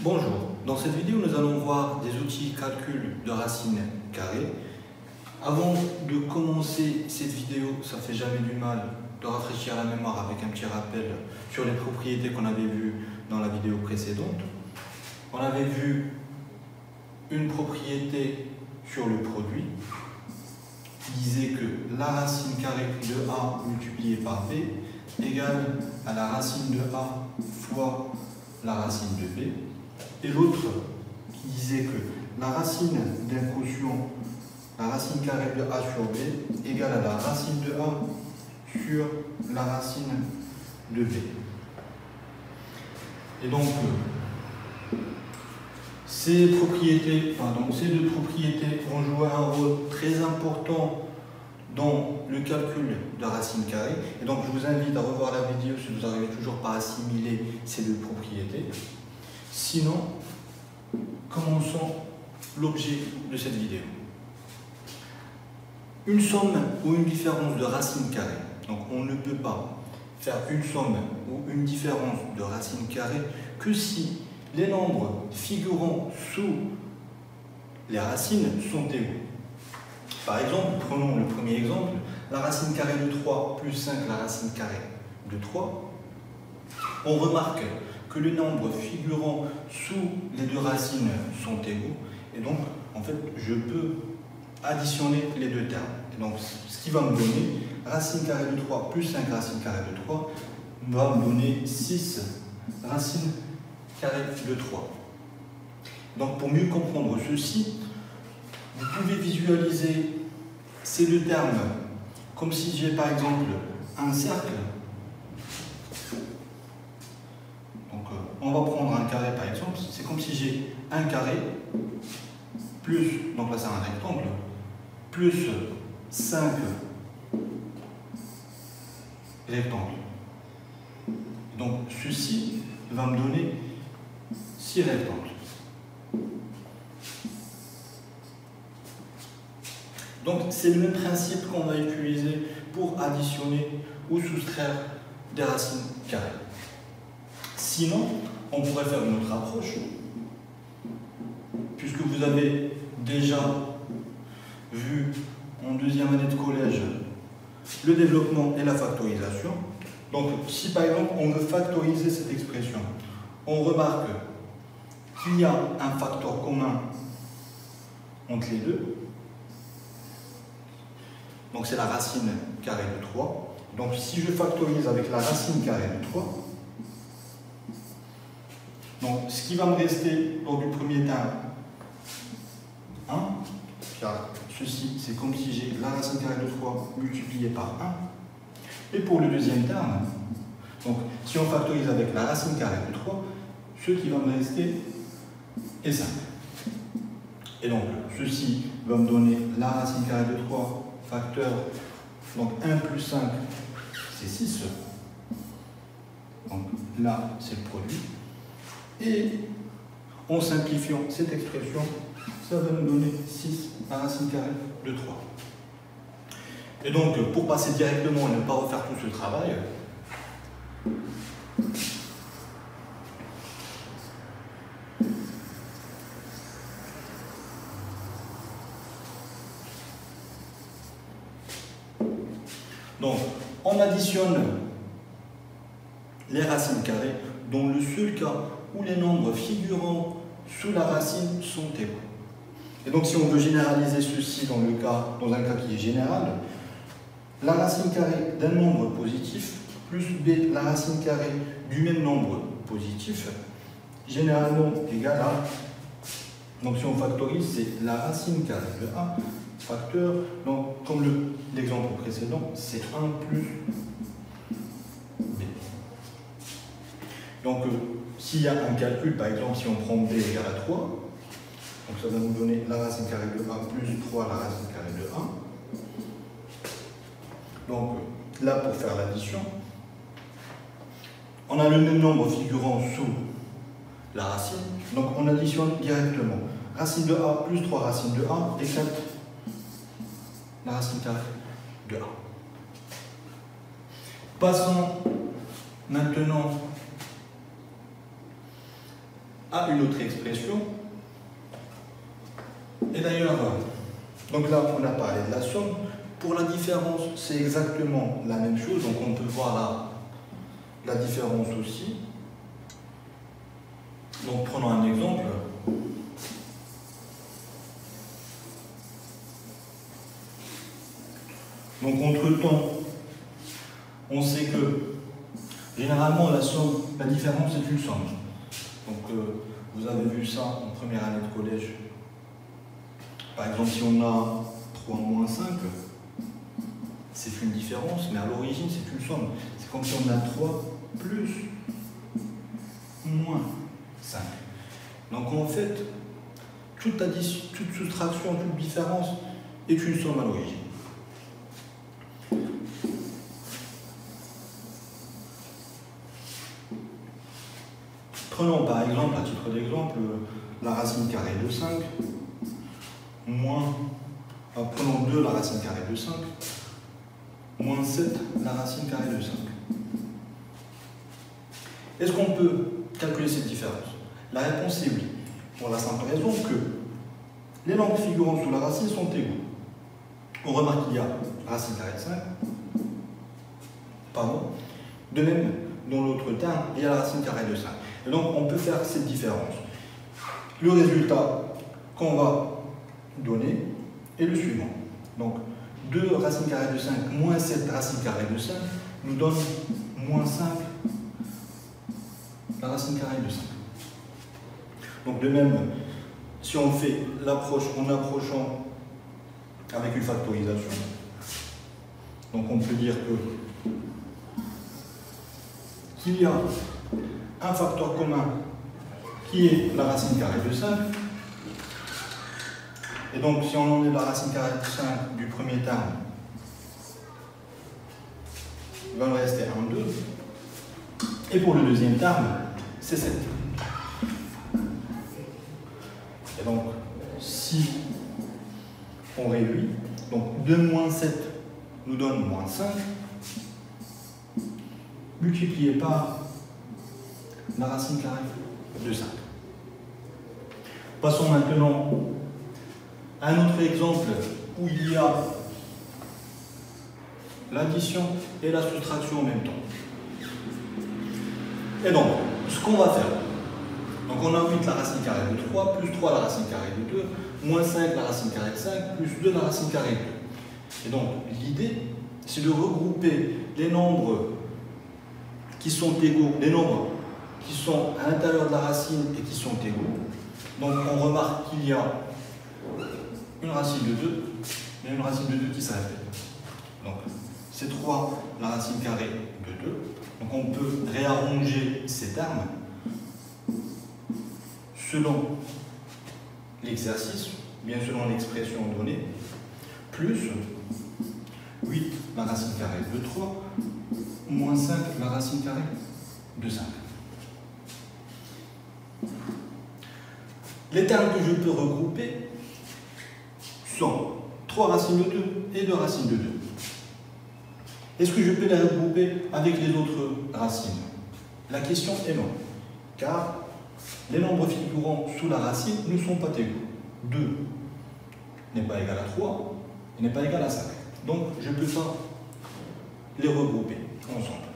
Bonjour, dans cette vidéo nous allons voir des outils calcul de racines carrées. Avant de commencer cette vidéo, ça fait jamais du mal de rafraîchir la mémoire avec un petit rappel sur les propriétés qu'on avait vues dans la vidéo précédente. On avait vu une propriété sur le produit qui disait que la racine carrée de A multipliée par B égale à la racine de A fois la racine de B. Et l'autre qui disait que la racine d'un quotient, la racine carrée de A sur B, égale à la racine de A sur la racine de B. Et donc, ces deux propriétés vont jouer un rôle très important dans le calcul de racine carrée. Et donc, je vous invite à revoir la vidéo si vous n'arrivez toujours pas à assimiler ces deux propriétés. Sinon, commençons l'objet de cette vidéo. Une somme ou une différence de racine carrée. Donc on ne peut pas faire une somme ou une différence de racine carrée que si les nombres figurant sous les racines sont égaux. Par exemple, prenons le premier exemple, la racine carrée de 3 plus 5 la racine carrée de 3. On remarque que les nombres figurant sous les deux racines sont égaux, et donc en fait je peux additionner les deux termes. Et donc ce qui va me donner racine carrée de 3 plus 5 racine carrée de 3 va me donner 6 racine carrée de 3. Donc pour mieux comprendre ceci, vous pouvez visualiser ces deux termes comme si j'ai par exemple un cercle. On va prendre un carré par exemple, c'est comme si j'ai un carré plus, donc là c'est un rectangle, plus 5 rectangles. Donc ceci va me donner 6 rectangles. Donc c'est le même principe qu'on va utiliser pour additionner ou soustraire des racines carrées. Sinon, on pourrait faire une autre approche, puisque vous avez déjà vu en deuxième année de collège le développement et la factorisation. Donc, si par exemple on veut factoriser cette expression, on remarque qu'il y a un facteur commun entre les deux. Donc, c'est la racine carrée de 3. Donc, si je factorise avec la racine carrée de 3, donc, ce qui va me rester lors du premier terme, 1, car ceci, c'est comme si j'ai la racine carrée de 3 multipliée par 1. Et pour le deuxième terme, donc, si on factorise avec la racine carrée de 3, ce qui va me rester est 5. Et donc, ceci va me donner la racine carrée de 3 facteur, donc 1 plus 5, c'est 6. Donc là, c'est le produit. Et en simplifiant cette expression, ça va nous donner 6 à racine carrée de 3. Et donc, pour passer directement et ne pas refaire tout ce travail, donc on additionne les racines carrées dans le seul cas où les nombres figurant sous la racine sont égaux. Et donc si on veut généraliser ceci dans un cas qui est général, la racine carrée d'un nombre positif plus b la racine carrée du même nombre positif, généralement égale à, donc si on factorise, c'est la racine carrée de A facteur, donc comme l'exemple précédent, c'est 1 plus b. Donc, s'il y a un calcul, par exemple, si on prend b égale à 3, donc ça va nous donner la racine carrée de 1 plus 3 la racine carrée de 1. Donc, là, pour faire l'addition, on a le même nombre figurant sous la racine, donc on additionne directement. Racine de A plus 3 racines de A égale la racine carrée de A. Passons maintenant à une autre expression. Et d'ailleurs, donc là, on a parlé de la somme. Pour la différence, c'est exactement la même chose. Donc on peut voir là la différence aussi. Donc prenons un exemple. Donc entre-temps, on sait que généralement la différence est une somme. Donc vous avez vu ça en première année de collège. Par exemple, si on a 3 moins 5, c'est une différence, mais à l'origine c'est une somme. C'est comme si on a 3 plus moins 5. Donc en fait, toute addition, toute soustraction, toute différence est une somme à l'origine. Prenons par exemple, à titre d'exemple, la racine carrée de 5, moins, prenons 2 la racine carrée de 5, moins 7 la racine carrée de 5. Est-ce qu'on peut calculer cette différence? La réponse est oui, pour la simple raison que les nombres figurant sous la racine sont égaux. On remarque qu'il y a racine carrée de 5, pardon, de même, dans l'autre terme, il y a la racine carrée de 5. Et donc, on peut faire cette différence. Le résultat qu'on va donner est le suivant. Donc, 2 racine carrée de 5 moins 7 racine carrée de 5 nous donne moins 5 la racine carrée de 5. Donc, de même, si on fait l'approche en approchant avec une factorisation, donc on peut dire qu'il y a un facteur commun qui est la racine carrée de 5. Et donc, si on enlève la racine carrée de 5 du premier terme, il va nous rester 1, 2. Et pour le deuxième terme, c'est 7. Et donc, si on réduit, donc 2 moins 7 nous donne moins 5, multiplié par la racine carrée de 5. Passons maintenant à un autre exemple où il y a l'addition et la soustraction en même temps. Et donc, ce qu'on va faire, donc on a 8 la racine carrée de 3, plus 3 la racine carrée de 2, moins 5 la racine carrée de 5, plus 2 la racine carrée de 2. Et donc, l'idée, c'est de regrouper les nombres qui sont égaux, les nombres qui sont à l'intérieur de la racine et qui sont égaux. Donc on remarque qu'il y a une racine de 2 et une racine de 2 qui se répète. Donc c'est 3 la racine carrée de 2. Donc on peut réarranger ces termes selon l'exercice, bien selon l'expression donnée, plus 8 la racine carrée de 3, moins 5 la racine carrée de 5. Les termes que je peux regrouper sont 3 racines de 2 et 2 racines de 2. Est-ce que je peux les regrouper avec les autres racines? La question est non, car les nombres figurant sous la racine ne sont pas égaux. 2 n'est pas égal à 3 et n'est pas égal à 5. Donc je ne peux pas les regrouper ensemble.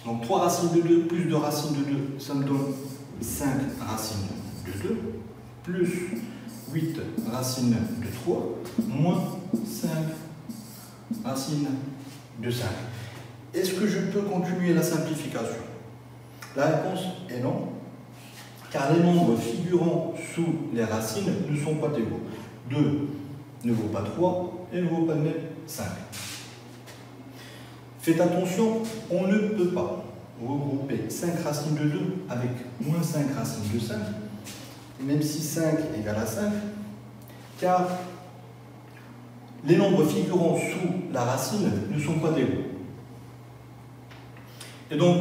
Donc 3 racines de 2 plus 2 racines de 2, ça me donne 5 racines de 2, plus 8 racines de 3, moins 5 racines de 5. Est-ce que je peux continuer la simplification? La réponse est non, car les nombres figurant sous les racines ne sont pas égaux. 2 ne vaut pas 3 et ne vaut pas même 5. Faites attention, on ne peut pas regrouper 5 racines de 2 avec moins 5 racines de 5, même si 5 égale à 5, car les nombres figurant sous la racine ne sont pas égaux. Et donc,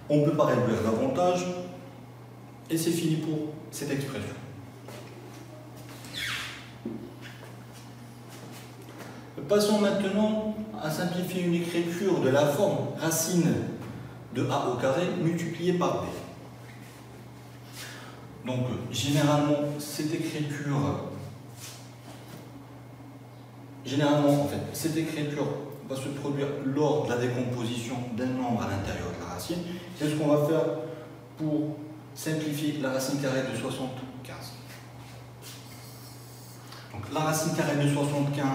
on ne peut pas réduire davantage, et c'est fini pour cette expression. Passons maintenant à simplifier une écriture de la forme racine de a au carré multiplié par b. Donc, généralement, cette écriture va se produire lors de la décomposition d'un nombre à l'intérieur de la racine. C'est ce qu'on va faire pour simplifier la racine carrée de 75. Donc, la racine carrée de 75,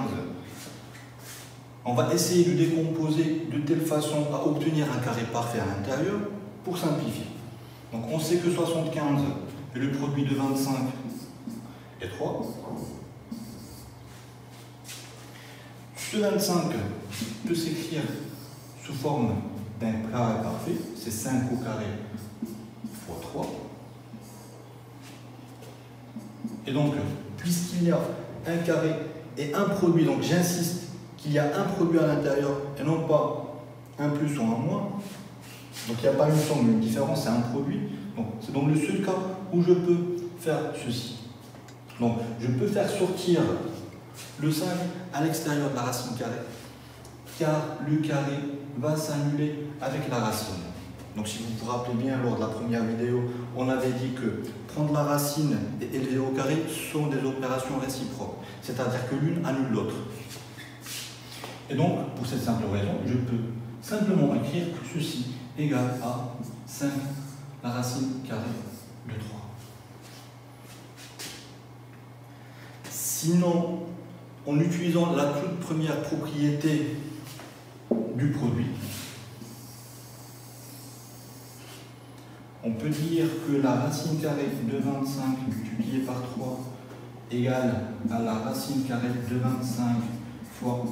on va essayer de décomposer de telle façon à obtenir un carré parfait à l'intérieur pour simplifier. Donc, on sait que 75 est le produit de 25 et 3. Ce 25 peut s'écrire sous forme d'un carré parfait, c'est 5 au carré fois 3. Et donc, puisqu'il y a un carré et un produit, donc j'insiste qu'il y a un produit à l'intérieur et non pas un plus ou un moins, donc il n'y a pas une somme, une différence, c'est un produit. Donc c'est donc le seul cas où je peux faire ceci. Donc je peux faire sortir le 5 à l'extérieur de la racine carrée, car le carré va s'annuler avec la racine. Donc si vous vous rappelez bien, lors de la première vidéo, on avait dit que prendre la racine et élever au carré sont des opérations réciproques, c'est-à-dire que l'une annule l'autre. Et donc, pour cette simple raison, je peux simplement écrire que ceci égale à 5 la racine carrée de 3. Sinon, en utilisant la toute première propriété du produit, on peut dire que la racine carrée de 25 multipliée par 3 égale à la racine carrée de 25 fois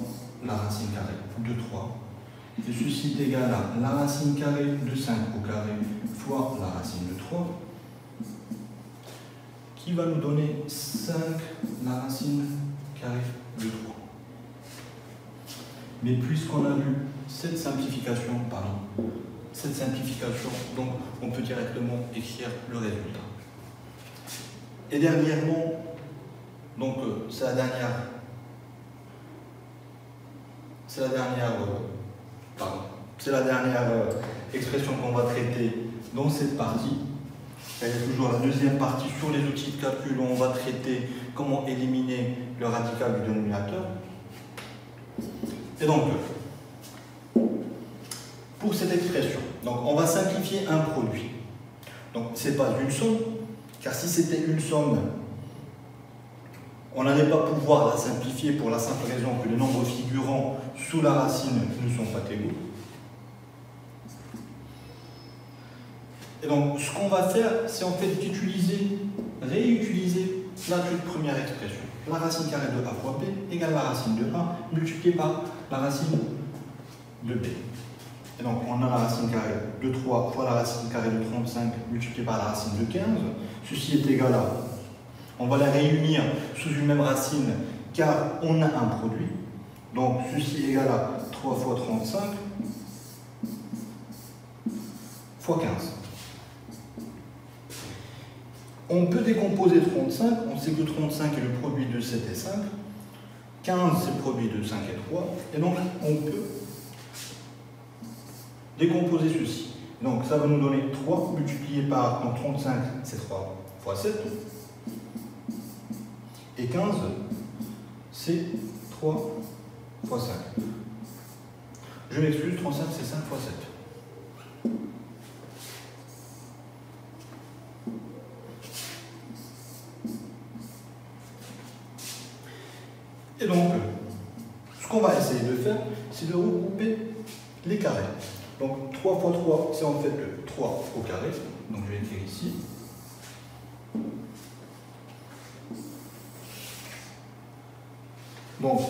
la racine carrée de 3. Et ceci est égal à la racine carrée de 5 au carré fois la racine de 3, qui va nous donner 5 la racine carrée de 3. Mais puisqu'on a vu cette simplification, donc on peut directement écrire le résultat. Et dernièrement, donc c'est la dernière expression qu'on va traiter dans cette partie. Il y a toujours la deuxième partie sur les outils de calcul où on va traiter comment éliminer le radical du dénominateur. Et donc, pour cette expression, donc on va simplifier un produit. Donc ce n'est pas une somme, car si c'était une somme, on n'allait pas pouvoir la simplifier pour la simple raison que les nombres figurants sous la racine ne sont pas égaux. Et donc, ce qu'on va faire, c'est en fait réutiliser la toute première expression. La racine carrée de a fois b égale la racine de a multipliée par la racine de b. Et donc, on a la racine carrée de 3 fois la racine carrée de 35 multipliée par la racine de 15. Ceci est égal à... On va la réunir sous une même racine car on a un produit. Donc, ceci est égal à 3 fois 35 fois 15. On peut décomposer 35, on sait que 35 est le produit de 7 et 5, 15 c'est le produit de 5 et 3, et donc on peut décomposer ceci. Donc ça va nous donner 3 multiplié par, donc 35 c'est 3 fois 7, et 15 c'est 3 fois 5. Je m'excuse, 35 c'est 5 fois 7. Et donc, ce qu'on va essayer de faire, c'est de regrouper les carrés. Donc 3 fois 3, c'est en fait le 3 au carré. Donc je vais écrire ici. Donc,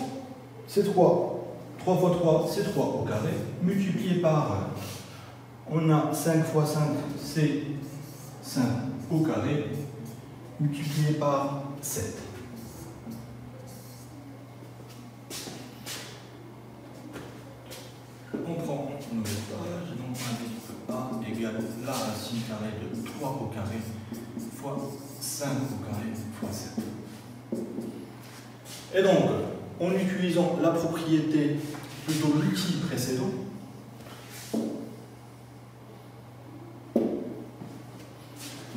c'est 3. 3 fois 3, c'est 3 au carré. Multiplié par, on a 5 fois 5, c'est 5 au carré. Multiplié par 7. On prend une nouvelle page, donc on a A égale la racine carrée de 3 au carré fois 5 au carré fois 7. Et donc, en utilisant la propriété, plutôt l'outil précédent,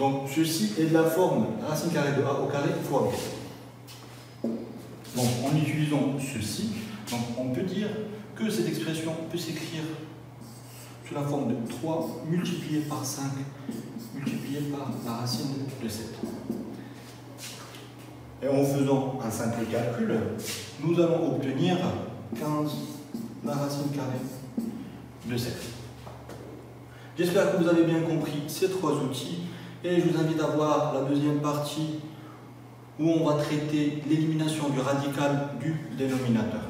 Donc ceci est de la forme racine carrée de a au carré fois b. Donc en utilisant ceci, donc, on peut dire que cette expression peut s'écrire sous la forme de 3 multiplié par 5 multiplié par la racine de 7. Et en faisant un simple calcul, nous allons obtenir 15 la racine carrée de 7. J'espère que vous avez bien compris ces trois outils et je vous invite à voir la deuxième partie où on va traiter l'élimination du radical du dénominateur.